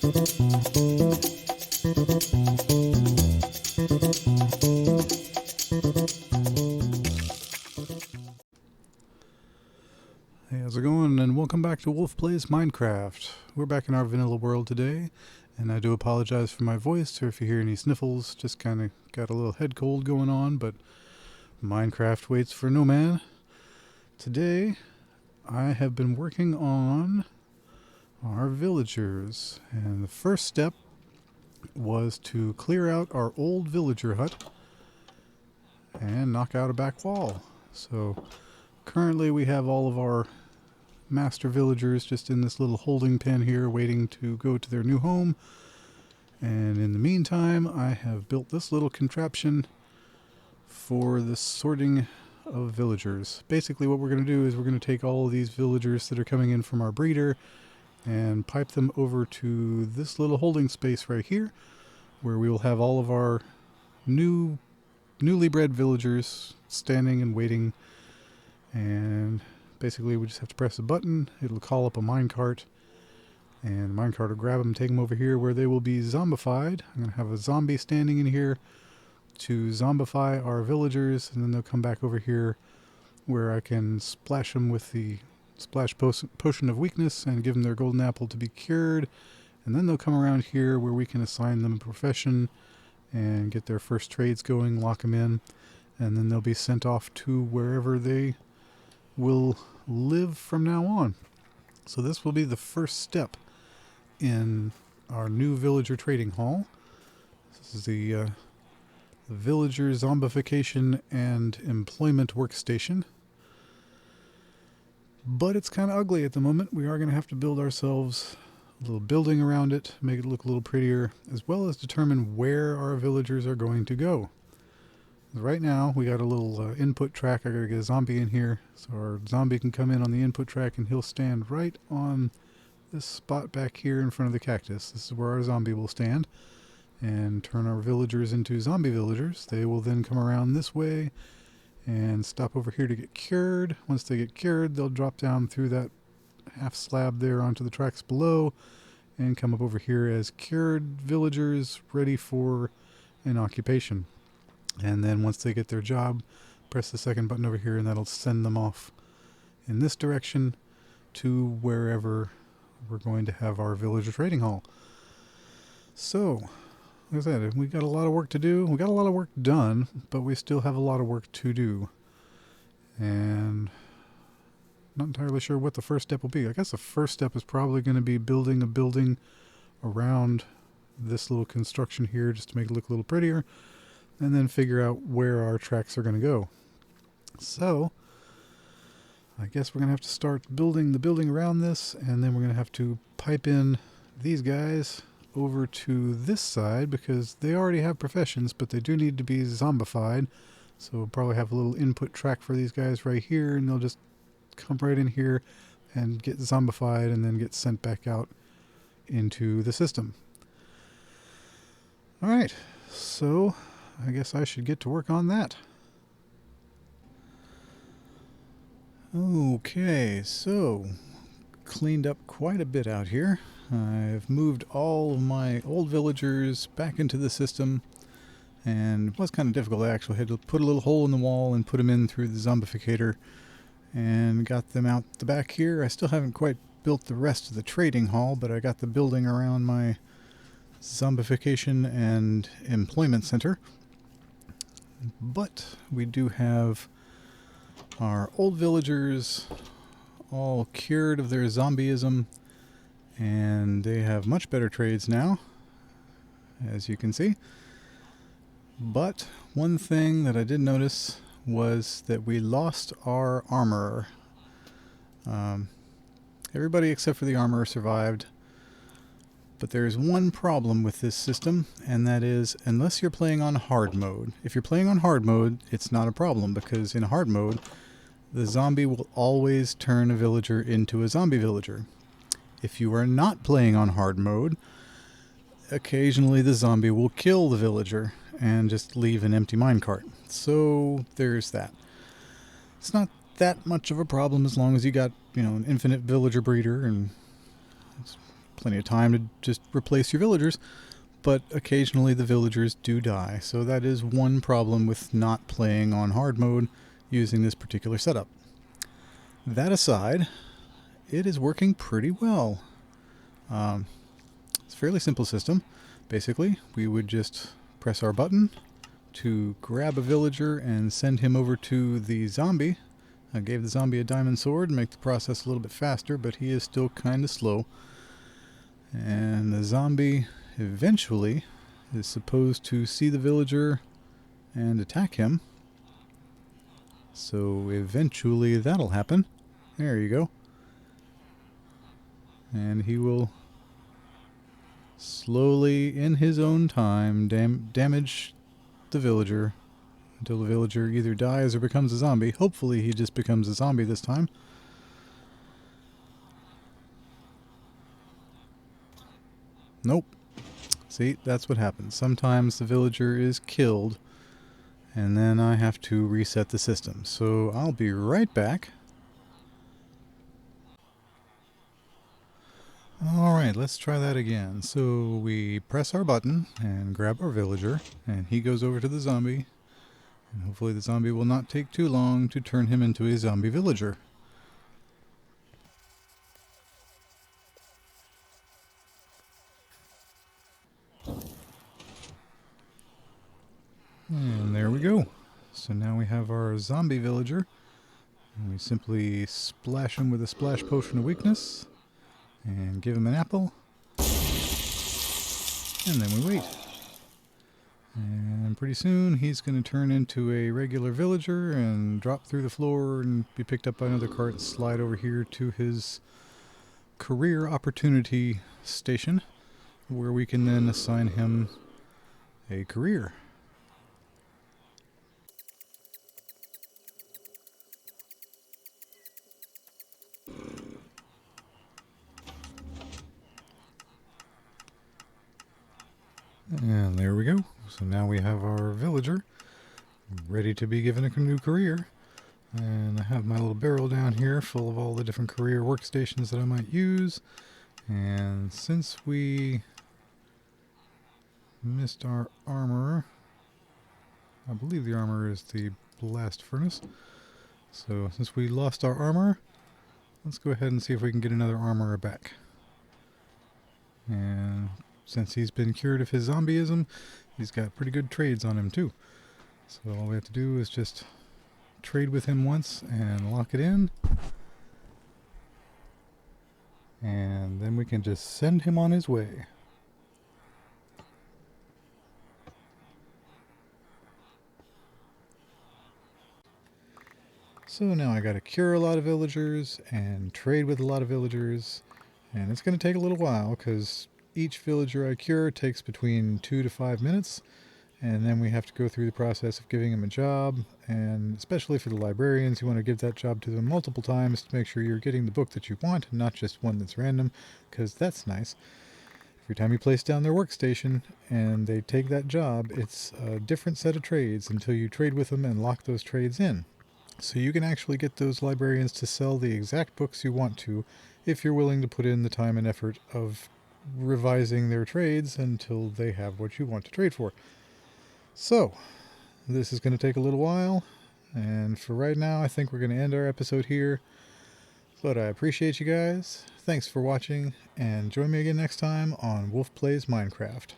Hey, how's it going? And welcome back to Wolf Plays Minecraft. We're back in our vanilla world today, and I do apologize for my voice, or if you hear any sniffles, just kind of got a little head cold going on, but Minecraft waits for no man. Today, I have been working on our villagers, and the first step was to clear out our old villager hut and knock out a back wall. So currently we have all of our master villagers just in this little holding pen here waiting to go to their new home. And in the meantime, I have built this little contraption for the sorting of villagers. Basically what we're going to do is we're going to take all of these villagers that are coming in from our breeder and pipe them over to this little holding space right here, where we will have all of our newly bred villagers standing and waiting. And basically we just have to press a button, it'll call up a minecart, and the minecart will grab them, take them over here where they will be zombified. I'm going to have a zombie standing in here to zombify our villagers, and then they'll come back over here where I can splash them with the splash potion of weakness and give them their golden apple to be cured, and then they'll come around here where we can assign them a profession and get their first trades going, lock them in, and then they'll be sent off to wherever they will live from now on. So this will be the first step in our new villager trading hall. This is the villager zombification and employment workstation. But it's kind of ugly at the moment. We are going to have to build ourselves a little building around it, make it look a little prettier, as well as determine where our villagers are going to go. Right now, we got a little input track. I gotta get a zombie in here, so our zombie can come in on the input track and he'll stand right on this spot back here in front of the cactus. This is where our zombie will stand and turn our villagers into zombie villagers. They will then come around this way and stop over here to get cured. Once they get cured, they'll drop down through that half slab there onto the tracks below and come up over here as cured villagers ready for an occupation. And then once they get their job, press the second button over here and that'll send them off in this direction to wherever we're going to have our villager trading hall. So, like I said, we got a lot of work to do. We got a lot of work done, but we still have a lot of work to do. And not entirely sure what the first step will be. I guess the first step is probably going to be building a building around this little construction here just to make it look a little prettier, and then figure out where our tracks are going to go. So, I guess we're going to have to start building the building around this, and then we're going to have to pipe in these guys over to this side, because they already have professions, but they do need to be zombified. So we'll probably have a little input track for these guys right here, and they'll just come right in here and get zombified and then get sent back out into the system. Alright, so I guess I should get to work on that. Okay, so cleaned up quite a bit out here. I've moved all of my old villagers back into the system, and it was kind of difficult. I actually had to put a little hole in the wall and put them in through the Zombificator and got them out the back here. I still haven't quite built the rest of the trading hall, but I got the building around my Zombification and Employment Center. But we do have our old villagers all cured of their zombieism, and they have much better trades now, as you can see. But one thing that I did notice was that we lost our armorer. Everybody except for the armorer survived. But there's one problem with this system, and that is, unless you're playing on hard mode. If you're playing on hard mode, it's not a problem, because in hard mode, the zombie will always turn a villager into a zombie villager. If you are not playing on hard mode, occasionally the zombie will kill the villager and just leave an empty minecart. So there's that. It's not that much of a problem as long as you got, an infinite villager breeder, and it's plenty of time to just replace your villagers, but occasionally the villagers do die, so that is one problem with not playing on hard mode using this particular setup. That aside, it is working pretty well. It's a fairly simple system. Basically, we would just press our button to grab a villager and send him over to the zombie. I gave the zombie a diamond sword, make the process a little bit faster, but he is still kind of slow. And the zombie eventually is supposed to see the villager and attack him. So eventually that'll happen. There you go. And he will slowly, in his own time, damage the villager until the villager either dies or becomes a zombie. Hopefully he just becomes a zombie this time. Nope. See, that's what happens. Sometimes the villager is killed and then I have to reset the system. So I'll be right back. Alright, let's try that again. So we press our button and grab our villager, and he goes over to the zombie, and hopefully the zombie will not take too long to turn him into a zombie villager. And there we go. So now we have our zombie villager, and we simply splash him with a splash potion of weakness. And give him an apple. And then we wait. And pretty soon he's going to turn into a regular villager and drop through the floor and be picked up by another cart and slide over here to his career opportunity station, where we can then assign him a career. And there we go. So now we have our villager ready to be given a new career. And I have my little barrel down here full of all the different career workstations that I might use. And since we missed our armor, I believe the armor is the blast furnace. So since we lost our armor, let's go ahead and see if we can get another armorer back. And since he's been cured of his zombieism, he's got pretty good trades on him too. So all we have to do is just trade with him once and lock it in. And then we can just send him on his way. So now I gotta cure a lot of villagers and trade with a lot of villagers. And it's gonna take a little while because each villager I cure takes between 2 to 5 minutes, and then we have to go through the process of giving him a job, and especially for the librarians, you want to give that job to them multiple times to make sure you're getting the book that you want, and not just one that's random, because that's nice. Every time you place down their workstation and they take that job, it's a different set of trades until you trade with them and lock those trades in. So you can actually get those librarians to sell the exact books you want to if you're willing to put in the time and effort of revising their trades until they have what you want to trade for. So, this is going to take a little while, and for right now I think we're going to end our episode here. But I appreciate you guys, thanks for watching, and join me again next time on Wolf Plays Minecraft.